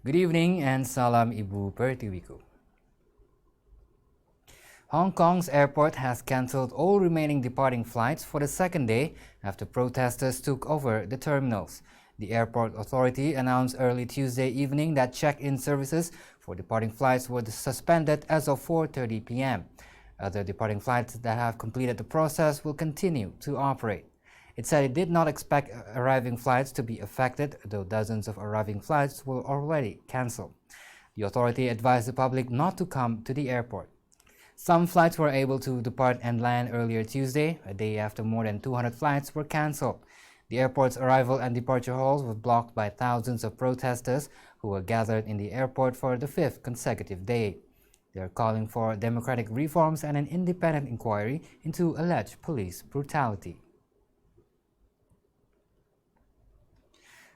Good evening and salam Ibu Pertiwiku. Hong Kong's airport has cancelled all remaining departing flights for the second day after protesters took over the terminals. The airport authority announced early Tuesday evening that check-in services for departing flights were suspended as of 4:30 p.m. Other departing flights that have completed the process will continue to operate. It said it did not expect arriving flights to be affected, though dozens of arriving flights were already cancelled. The authority advised the public not to come to the airport. Some flights were able to depart and land earlier Tuesday, a day after more than 200 flights were cancelled. The airport's arrival and departure halls were blocked by thousands of protesters who were gathered in the airport for the fifth consecutive day. They are calling for democratic reforms and an independent inquiry into alleged police brutality.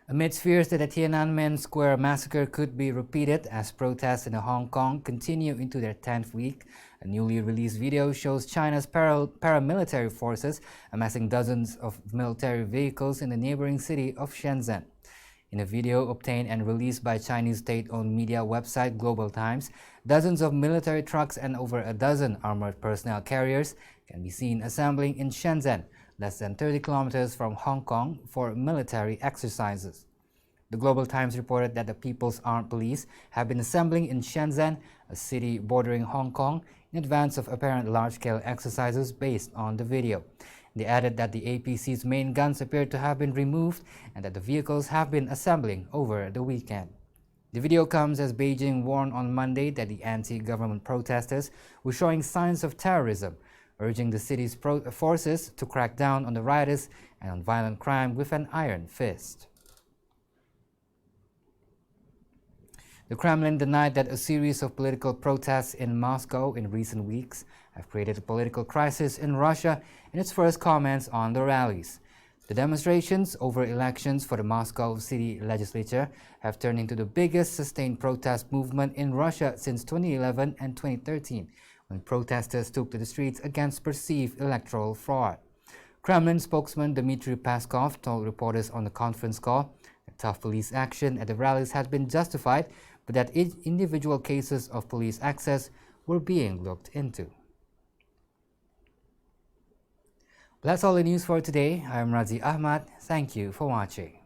Amidst fears that the Tiananmen Square massacre could be repeated as protests in Hong Kong continue into their 10th week, a newly released video shows China's paramilitary forces amassing dozens of military vehicles in the neighboring city of Shenzhen. In a video obtained and released by Chinese state-owned media website Global Times, dozens of military trucks and over a dozen armored personnel carriers can be seen assembling in Shenzhen, less than 30 kilometers from Hong Kong, for military exercises. The Global Times reported that the People's Armed Police have been assembling in Shenzhen, a city bordering Hong Kong, in advance of apparent large-scale exercises based on the video. They added that the APC's main guns appeared to have been removed and that the vehicles have been assembling over the weekend. The video comes as Beijing warned on Monday that the anti-government protesters were showing signs of terrorism, urging the city's forces to crack down on the rioters and on violent crime with an iron fist. The Kremlin denied that a series of political protests in Moscow in recent weeks have created a political crisis in Russia in its first comments on the rallies. The demonstrations over elections for the Moscow city legislature have turned into the biggest sustained protest movement in Russia since 2011 and 2013, when protesters took to the streets against perceived electoral fraud. Kremlin spokesman Dmitry Peskov told reporters on the conference call that tough police action at the rallies had been justified, but that individual cases of police access were being looked into. Well, that's all the news for today. I'm Razi Ahmad. Thank you for watching.